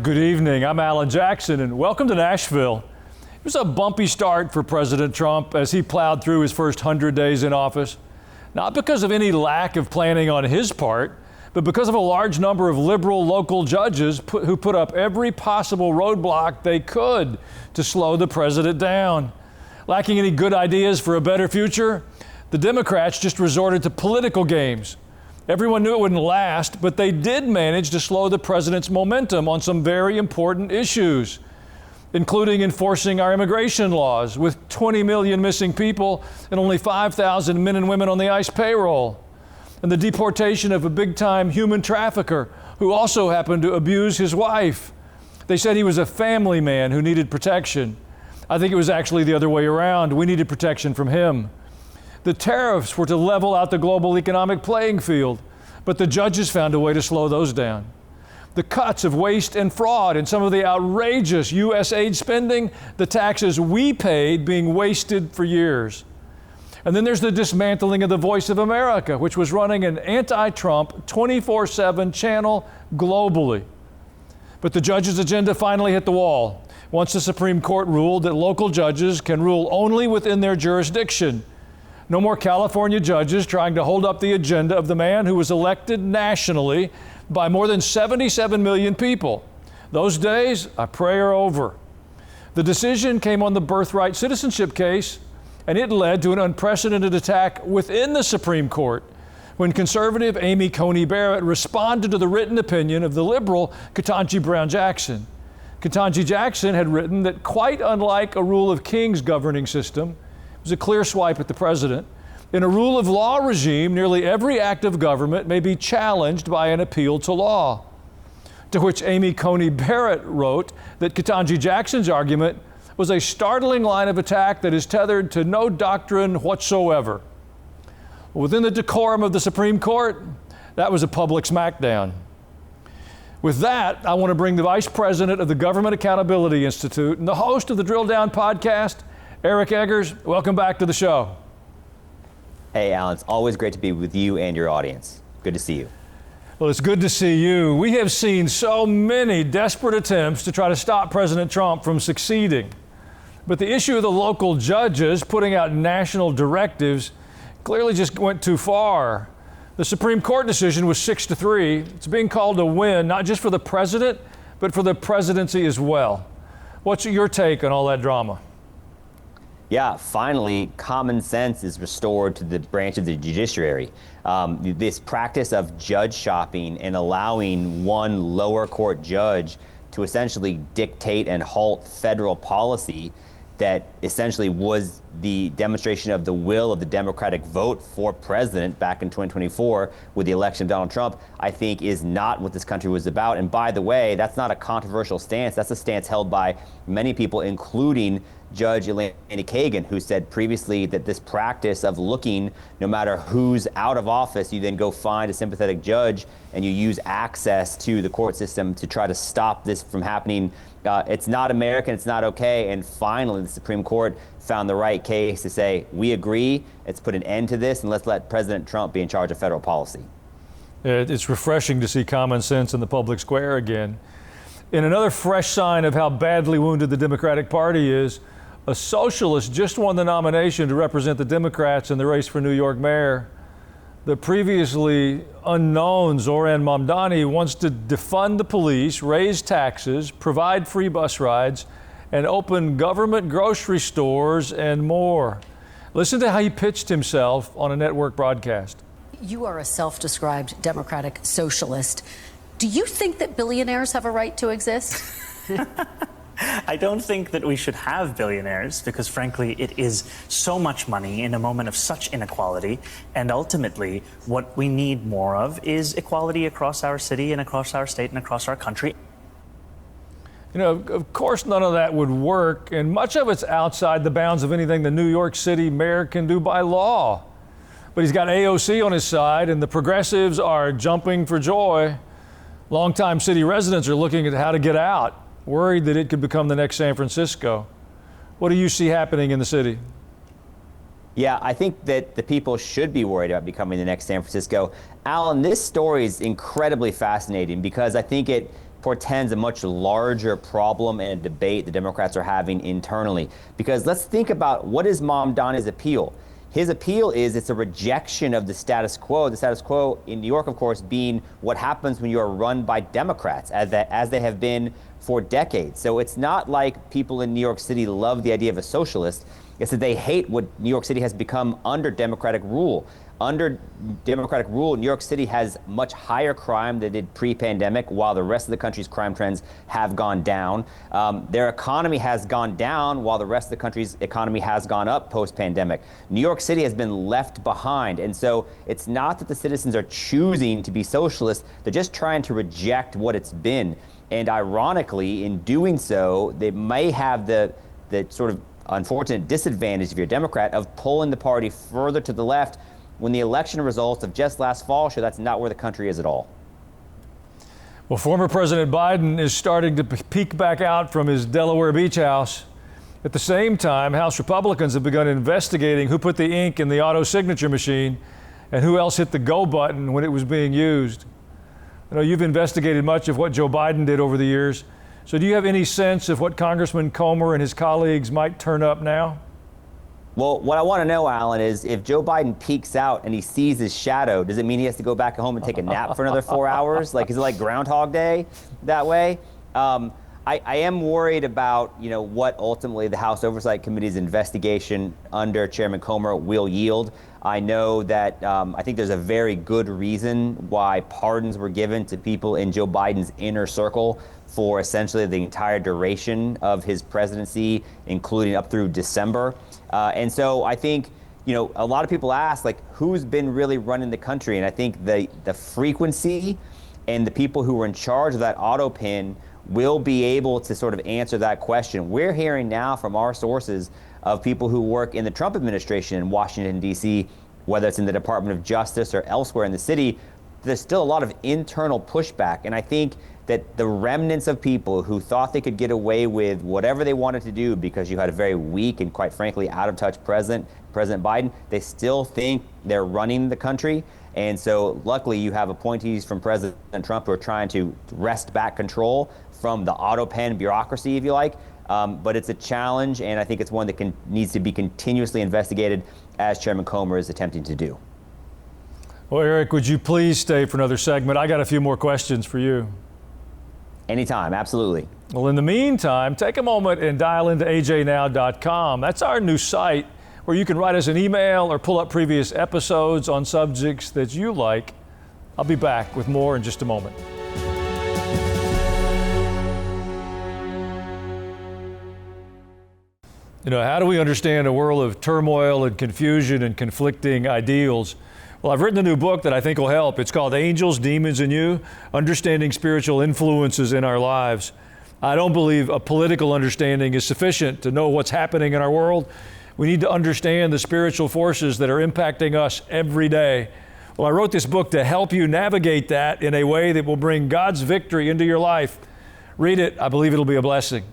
good evening. I'm Alan Jackson, and welcome to Nashville. It was a bumpy start for President Trump as he plowed through his first 100 days in office. Not because of any lack of planning on his part, but because of a large number of liberal local judges who put up every possible roadblock they could to slow the president down. Lacking any good ideas for a better future, the Democrats just resorted to political games. Everyone knew it wouldn't last, but they did manage to slow the president's momentum on some very important issues, including enforcing our immigration laws with 20 million missing people and only 5,000 men and women on the ICE payroll, and the deportation of a big-time human trafficker who also happened to abuse his wife. They said he was a family man who needed protection. I think it was actually the other way around. We needed protection from him. The tariffs were to level out the global economic playing field, but the judges found a way to slow those down. The cuts of waste and fraud and some of the outrageous U.S. aid spending, the taxes we paid being wasted for years. And then there's the dismantling of the Voice of America, which was running an anti-Trump 24/7 channel globally. But the judges' agenda finally hit the wall once the Supreme Court ruled that local judges can rule only within their jurisdiction. No more California judges trying to hold up the agenda of the man who was elected nationally by more than 77 million people. Those days, I pray, are over. The decision came on the birthright citizenship case, and it led to an unprecedented attack within the Supreme Court when conservative Amy Coney Barrett responded to the written opinion of the liberal Ketanji Brown Jackson. Ketanji Jackson had written that, quite unlike a rule of king's governing system, it was a clear swipe at the president. In a rule of law regime, nearly every act of government may be challenged by an appeal to law. To which Amy Coney Barrett wrote that Ketanji Jackson's argument was a startling line of attack that is tethered to no doctrine whatsoever. Within the decorum of the Supreme Court, that was a public smackdown. With that, I want to bring the Vice President of the Government Accountability Institute and the host of the Drill Down podcast, Eric Eggers. Welcome back to the show. Hey, Alan, it's always great to be with you and your audience. Good to see you. Well, it's good to see you. We have seen so many desperate attempts to try to stop President Trump from succeeding. But the issue of the local judges putting out national directives clearly just went too far. The Supreme Court decision was 6-3. It's being called a win, not just for the president, but for the presidency as well. What's your take on all that drama? Yeah, finally, common sense is restored to the branch of the judiciary. This practice of judge shopping and allowing one lower court judge to essentially dictate and halt federal policy that essentially was the demonstration of the will of the Democratic vote for president back in 2024 with the election of Donald Trump, I think is not what this country was about. And by the way, that's not a controversial stance. That's a stance held by many people, including Judge Elena Kagan, who said previously that this practice of looking, no matter who's out of office, you then go find a sympathetic judge and you use access to the court system to try to stop this from happening. It's not American, it's not okay. And finally, the Supreme Court found the right case to say, we agree, let's put an end to this and let's let President Trump be in charge of federal policy. It's refreshing to see common sense in the public square again. In another fresh sign of how badly wounded the Democratic Party is, a socialist just won the nomination to represent the Democrats in the race for New York mayor. The previously unknown Zoran Mamdani wants to defund the police, raise taxes, provide free bus rides, and open government grocery stores and more. Listen to how he pitched himself on a network broadcast. You are a self-described Democratic socialist. Do you think that billionaires have a right to exist? I don't think that we should have billionaires because, frankly, it is so much money in a moment of such inequality. And ultimately, what we need more of is equality across our city and across our state and across our country. You know, of course, none of that would work, and much of it's outside the bounds of anything the New York City mayor can do by law. But he's got AOC on his side, and the progressives are jumping for joy. Longtime city residents are looking at how to get out, worried that it could become the next San Francisco. What do you see happening in the city? Yeah, I think that the people should be worried about becoming the next San Francisco. Alan, this story is incredibly fascinating because I think it portends a much larger problem and a debate the Democrats are having internally. Because let's think about what is Mamdani's appeal. His appeal is it's a rejection of the status quo. The status quo in New York, of course, being what happens when you are run by Democrats, as they have been for decades. So it's not like people in New York City love the idea of a socialist. It's that they hate what New York City has become under Democratic rule. Under Democratic rule, New York City has much higher crime than it did pre-pandemic, while the rest of the country's crime trends have gone down. Their economy has gone down, while the rest of the country's economy has gone up post-pandemic. New York City has been left behind. And so it's not that the citizens are choosing to be socialist, they're just trying to reject what it's been. And ironically, in doing so, they may have the sort of unfortunate disadvantage, if you're a Democrat, of pulling the party further to the left when the election results of just last fall show that's not where the country is at all. Well, former President Biden is starting to peek back out from his Delaware beach house. At the same time, House Republicans have begun investigating who put the ink in the auto signature machine and who else hit the go button when it was being used. I know you've investigated much of what Joe Biden did over the years. So do you have any sense of what Congressman Comer and his colleagues might turn up now? Well, what I want to know, Alan, is if Joe Biden peeks out and he sees his shadow, does it mean he has to go back home and take a nap for another 4 hours? Like, is it like Groundhog Day that way? I am worried about, what ultimately the House Oversight Committee's investigation under Chairman Comer will yield. I know that I think there's a very good reason why pardons were given to people in Joe Biden's inner circle for essentially the entire duration of his presidency, including up through December. And so I think, a lot of people ask, like, who's been really running the country? And I think the frequency and the people who were in charge of that auto pin will be able to sort of answer that question. We're hearing now from our sources of people who work in the Trump administration in Washington, D.C., whether it's in the Department of Justice or elsewhere in the city, there's still a lot of internal pushback. And I think that the remnants of people who thought they could get away with whatever they wanted to do because you had a very weak and, quite frankly, out-of-touch President Biden, they still think they're running the country. And so luckily you have appointees from President Trump who are trying to wrest back control from the auto pen bureaucracy, if you like. But it's a challenge, and I think it's one that needs to be continuously investigated, as Chairman Comer is attempting to do. Well, Eric, would you please stay for another segment? I got a few more questions for you. Anytime, absolutely. Well, in the meantime, take a moment and dial into ajnow.com. That's our new site where you can write us an email or pull up previous episodes on subjects that you like. I'll be back with more in just a moment. How do we understand a world of turmoil and confusion and conflicting ideals? Well, I've written a new book that I think will help. It's called Angels, Demons, and You, Understanding Spiritual Influences in Our Lives. I don't believe a political understanding is sufficient to know what's happening in our world. We need to understand the spiritual forces that are impacting us every day. Well, I wrote this book to help you navigate that in a way that will bring God's victory into your life. Read it. I believe it'll be a blessing.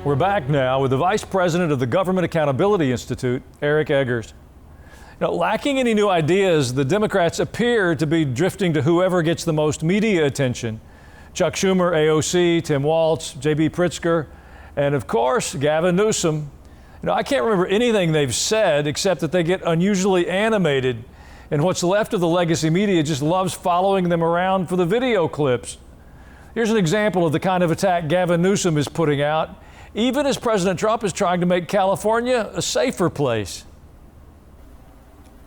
We're back now with the Vice President of the Government Accountability Institute, Eric Eggers. Lacking any new ideas, the Democrats appear to be drifting to whoever gets the most media attention. Chuck Schumer, AOC, Tim Walz, J.B. Pritzker, and of course, Gavin Newsom. I can't remember anything they've said except that they get unusually animated, and what's left of the legacy media just loves following them around for the video clips. Here's an example of the kind of attack Gavin Newsom is putting out, even as President Trump is trying to make California a safer place.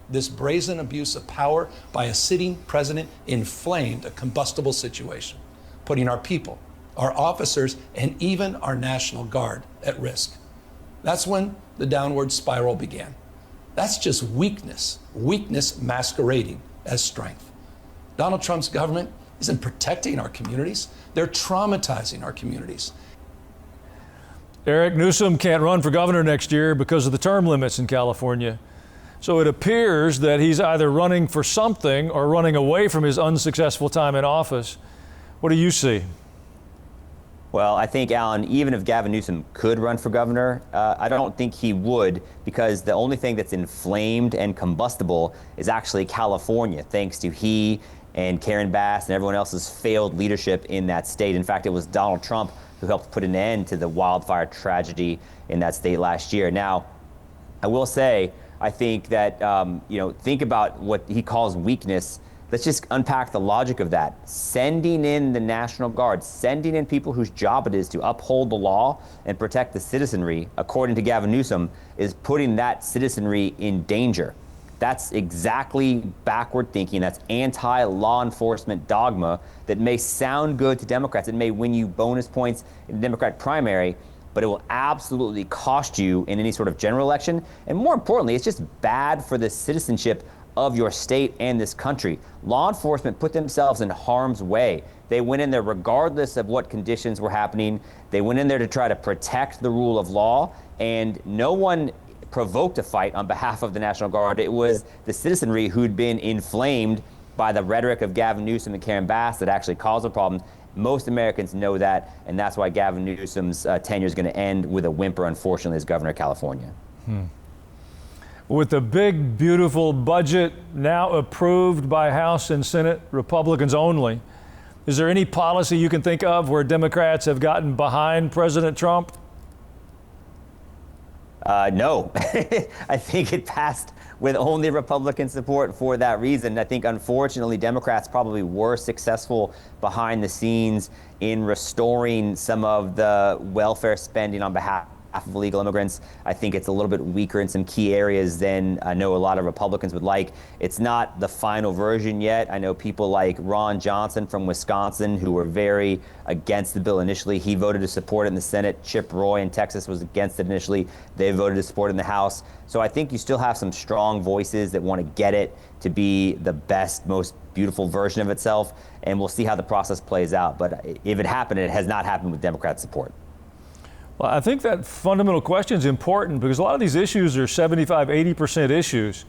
This brazen abuse of power by a sitting president inflamed a combustible situation, putting our people, our officers, and even our National Guard at risk. That's when the downward spiral began. That's just weakness masquerading as strength. Donald Trump's government isn't protecting our communities, they're traumatizing our communities. Eric, Newsom can't run for governor next year because of the term limits in California. So it appears that he's either running for something or running away from his unsuccessful time in office. What do you see? Well, I think, Alan, even if Gavin Newsom could run for governor, I don't think he would, because the only thing that's inflamed and combustible is actually California, thanks to he and Karen Bass and everyone else's failed leadership in that state. In fact, it was Donald Trump who helped put an end to the wildfire tragedy in that state last year. Now, I will say, I think that, think about what he calls weakness. Let's just unpack the logic of that. Sending in the National Guard, sending in people whose job it is to uphold the law and protect the citizenry, according to Gavin Newsom, is putting that citizenry in danger. That's exactly backward thinking. That's anti-law enforcement dogma that may sound good to Democrats. It may win you bonus points in the Democratic primary, but it will absolutely cost you in any sort of general election. And more importantly, it's just bad for the citizenship of your state and this country. Law enforcement put themselves in harm's way. They went in there regardless of what conditions were happening. They went in there to try to protect the rule of law, and no one provoked a fight on behalf of the National Guard. It was the citizenry who'd been inflamed by the rhetoric of Gavin Newsom and Karen Bass that actually caused the problem. Most Americans know that, and that's why Gavin Newsom's tenure is going to end with a whimper, unfortunately, as governor of California. With the big, beautiful budget now approved by House and Senate Republicans only, is there any policy you can think of where Democrats have gotten behind President Trump? No. I think it passed with only Republican support for that reason. I think, unfortunately, Democrats probably were successful behind the scenes in restoring some of the welfare spending on behalf of illegal immigrants. I think it's a little bit weaker in some key areas than I know a lot of Republicans would like. It's not the final version yet. I know people like Ron Johnson from Wisconsin who were very against the bill initially. He voted to support it in the Senate. Chip Roy in Texas was against it initially. They voted to support it in the House. So I think you still have some strong voices that want to get it to be the best, most beautiful version of itself. And we'll see how the process plays out. But if it happened, it has not happened with Democrat support. Well, I think that fundamental question is important because a lot of these issues are 75, 80% issues.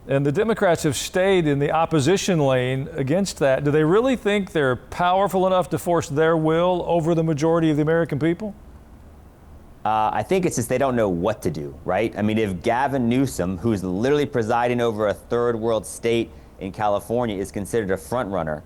And the Democrats have stayed in the opposition lane against that. Do they really think they're powerful enough to force their will over the majority of the American people? I think it's just they don't know what to do, right? I mean, if Gavin Newsom, who's literally presiding over a third world state in California, is considered a front runner,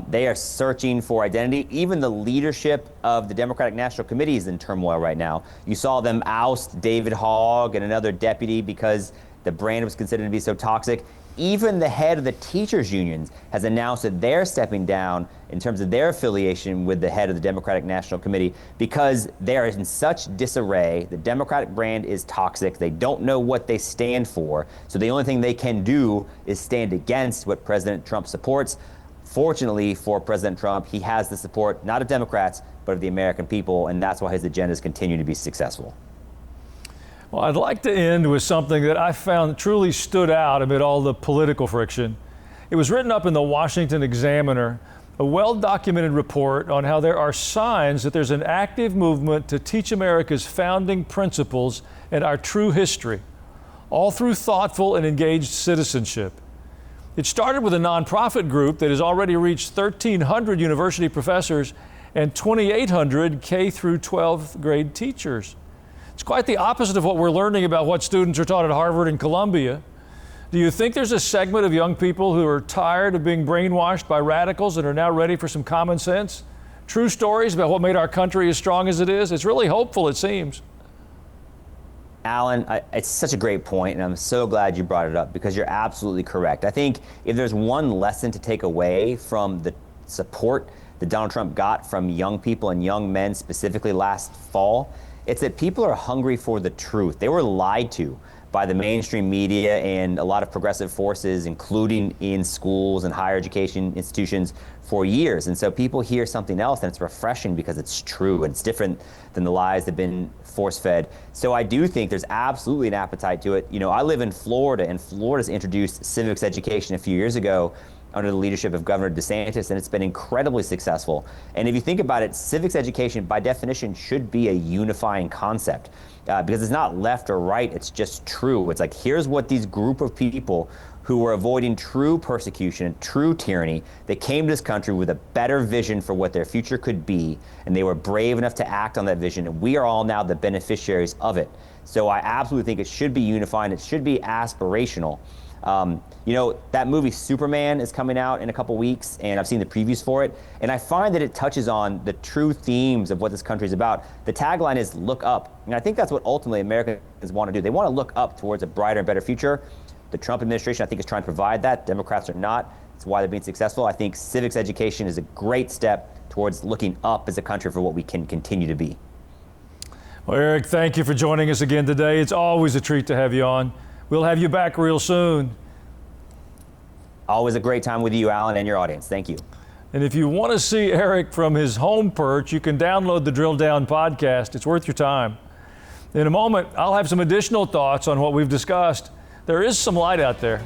they are searching for identity. Even the leadership of the Democratic National Committee is in turmoil right now. You saw them oust David Hogg and another deputy because the brand was considered to be so toxic. Even the head of the teachers unions has announced that they're stepping down in terms of their affiliation with the head of the Democratic National Committee because they're in such disarray. The Democratic brand is toxic. They don't know what they stand for. So the only thing they can do is stand against what President Trump supports. Fortunately for President Trump, he has the support not of Democrats, but of the American people, and that's why his agendas continue to be successful. Well, I'd like to end with something that I found truly stood out amid all the political friction. It was written up in the Washington Examiner, a well-documented report on how there are signs that there's an active movement to teach America's founding principles and our true history, all through thoughtful and engaged citizenship. It started with a nonprofit group that has already reached 1,300 university professors and 2,800 K through 12th grade teachers. It's quite the opposite of what we're learning about what students are taught at Harvard and Columbia. Do you think there's a segment of young people who are tired of being brainwashed by radicals and are now ready for some common sense? True stories about what made our country as strong as it is? It's really hopeful, it seems. Alan, it's such a great point, and I'm so glad you brought it up because you're absolutely correct. I think if there's one lesson to take away from the support that Donald Trump got from young people and young men specifically last fall, it's that people are hungry for the truth. They were lied to by the mainstream media and a lot of progressive forces, including in schools and higher education institutions for years. And so people hear something else and it's refreshing because it's true and it's different than the lies that have been force-fed. So I do think there's absolutely an appetite to it. You know, I live in Florida, and Florida's introduced civics education a few years ago. under the leadership of Governor DeSantis, and it's been incredibly successful. And if you think about it, civics education, by definition, should be a unifying concept because it's not left or right, it's just true. It's like, here's what these group of people who were avoiding true persecution, true tyranny, they came to this country with a better vision for what their future could be, and they were brave enough to act on that vision, and we are all now the beneficiaries of it. So I absolutely think it should be unifying, it should be aspirational. You know, that movie Superman is coming out in a couple weeks, and I've seen the previews for it, and I find that it touches on the true themes of what this country is about. The tagline is look up, and I think that's what ultimately Americans want to do. They want to look up towards a brighter and better future. The Trump administration, I think, is trying to provide that. Democrats are not. That's why they're being successful. I think civics education is a great step towards looking up as a country for what we can continue to be. Well, Eric, thank you for joining us again today. It's always a treat to have you on. We'll have you back real soon. Always a great time with you, Alan, and your audience. Thank you. And if you want to see Eric from his home perch, you can download the Drill Down podcast. It's worth your time. In a moment, I'll have some additional thoughts on what we've discussed. There is some light out there.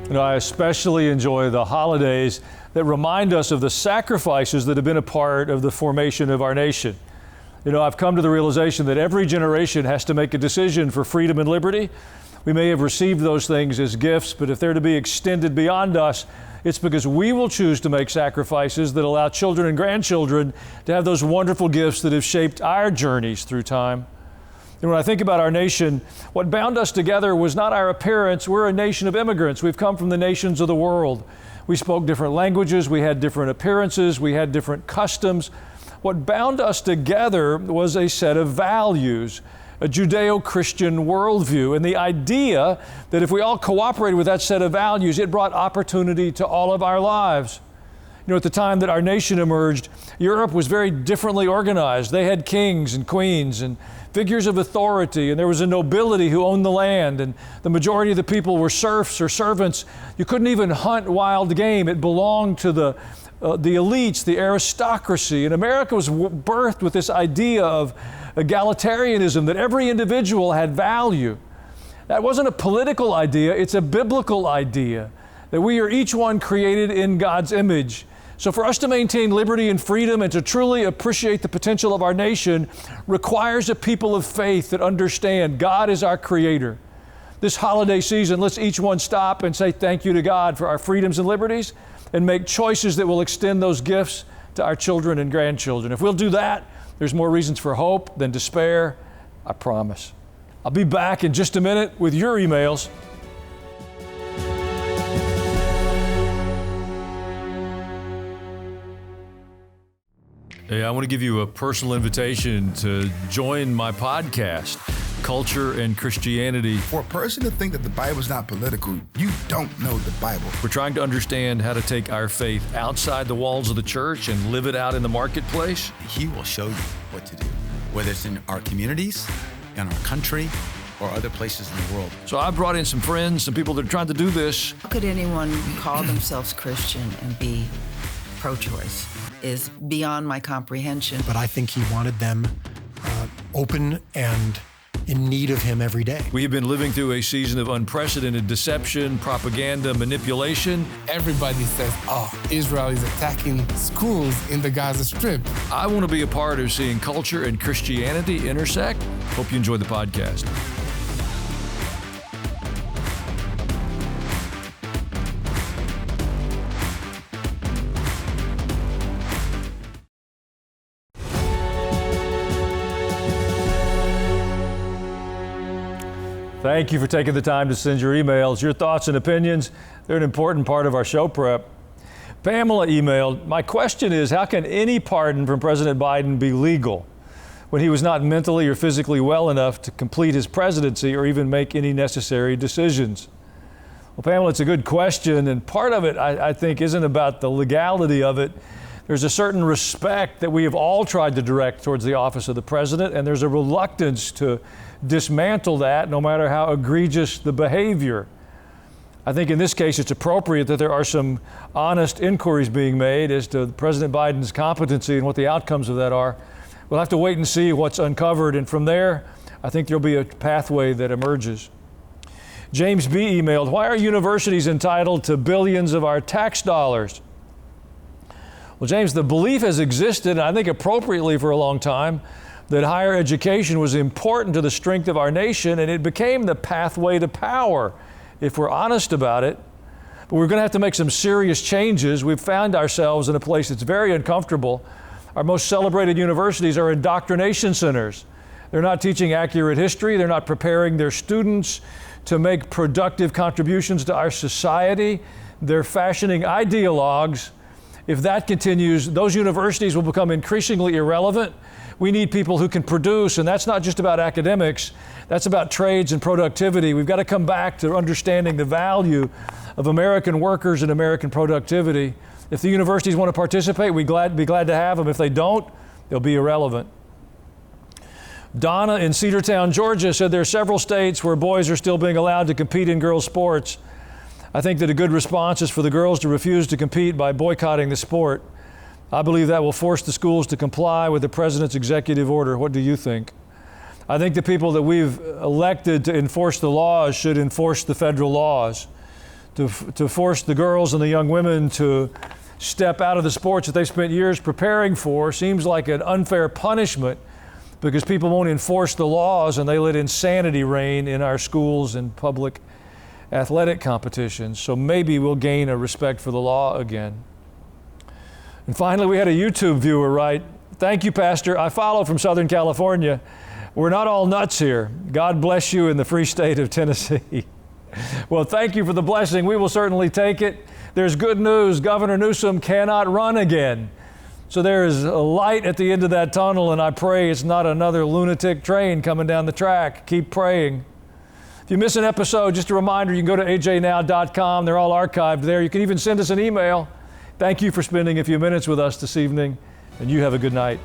You know, I especially enjoy the holidays that remind us of the sacrifices that have been a part of the formation of our nation. You know, I've come to the realization that every generation has to make a decision for freedom and liberty. We may have received those things as gifts, but if they're to be extended beyond us, it's because we will choose to make sacrifices that allow children and grandchildren to have those wonderful gifts that have shaped our journeys through time. And when I think about our nation, what bound us together was not our appearance. We're a nation of immigrants. We've come from the nations of the world. We spoke different languages, we had different appearances, we had different customs. What bound us together was a set of values, a Judeo-Christian worldview, and the idea that if we all cooperated with that set of values, it brought opportunity to all of our lives. You know, at the time that our nation emerged, Europe was very differently organized. They had kings and queens and figures of authority, and there was a nobility who owned the land, and the majority of the people were serfs or servants. You couldn't even hunt wild game. It belonged to the elites, the aristocracy. And America was birthed with this idea of egalitarianism, that every individual had value. That wasn't a political idea, it's a biblical idea, that we are each one created in God's image. So for us to maintain liberty and freedom and to truly appreciate the potential of our nation requires a people of faith that understand God is our creator. This holiday season, let's each one stop and say thank you to God for our freedoms and liberties and make choices that will extend those gifts to our children and grandchildren. If we'll do that, there's more reasons for hope than despair, I promise. I'll be back in just a minute with your emails. Hey, I want to give you a personal invitation to join my podcast, Culture and Christianity. For a person to think that the Bible is not political, you don't know the Bible. We're trying to understand how to take our faith outside the walls of the church and live it out in the marketplace. He will show you what to do, whether it's in our communities, in our country, or other places in the world. So I brought in some friends, some people that are trying to do this. How could anyone call themselves Christian and be pro-choice? Is beyond my comprehension. But I think he wanted them open and in need of him every day. We have been living through a season of unprecedented deception, propaganda, manipulation. Everybody says, oh, Israel is attacking schools in the Gaza Strip. I want to be a part of seeing culture and Christianity intersect. Hope you enjoy the podcast. Thank you for taking the time to send your emails. Your thoughts and opinions, they're an important part of our show prep. Pamela emailed, my question is, how can any pardon from President Biden be legal when he was not mentally or physically well enough to complete his presidency or even make any necessary decisions? Well, Pamela, it's a good question, and part of it, I think, isn't about the legality of it. There's a certain respect that we have all tried to direct towards the office of the president, and there's a reluctance to dismantle that no matter how egregious the behavior. I think in this case it's appropriate that there are some honest inquiries being made as to President Biden's competency and what the outcomes of that are. We'll have to wait and see what's uncovered, and from there, I think there'll be a pathway that emerges. James B. emailed, why are universities entitled to billions of our tax dollars? Well, James, the belief has existed, and I think appropriately for a long time, that higher education was important to the strength of our nation, and it became the pathway to power, if we're honest about it. But we're going to have to make some serious changes. We've found ourselves in a place that's very uncomfortable. Our most celebrated universities are indoctrination centers. They're not teaching accurate history. They're not preparing their students to make productive contributions to our society. They're fashioning ideologues. If that continues, those universities will become increasingly irrelevant. We need people who can produce, and that's not just about academics. That's about trades and productivity. We've got to come back to understanding the value of American workers and American productivity. If the universities want to participate, we'd be glad to have them. If they don't, they'll be irrelevant. Donna in Cedartown, Georgia said there are several states where boys are still being allowed to compete in girls' sports. I think that a good response is for the girls to refuse to compete by boycotting the sport. I believe that will force the schools to comply with the president's executive order. What do you think? I think the people that we've elected to enforce the laws should enforce the federal laws. To force the girls and the young women to step out of the sports that they've spent years preparing for seems like an unfair punishment, because people won't enforce the laws and they let insanity reign in our schools and public athletic competitions. So maybe we'll gain a respect for the law again. And finally, we had a YouTube viewer write, thank you, Pastor. I follow from Southern California. We're not all nuts here. God bless you in the free state of Tennessee. Well, thank you for the blessing. We will certainly take it. There's good news. Governor Newsom cannot run again. So there is a light at the end of that tunnel, and I pray it's not another lunatic train coming down the track. Keep praying. If you miss an episode, just a reminder, you can go to ajnow.com. They're all archived there. You can even send us an email. Thank you for spending a few minutes with us this evening, and you have a good night.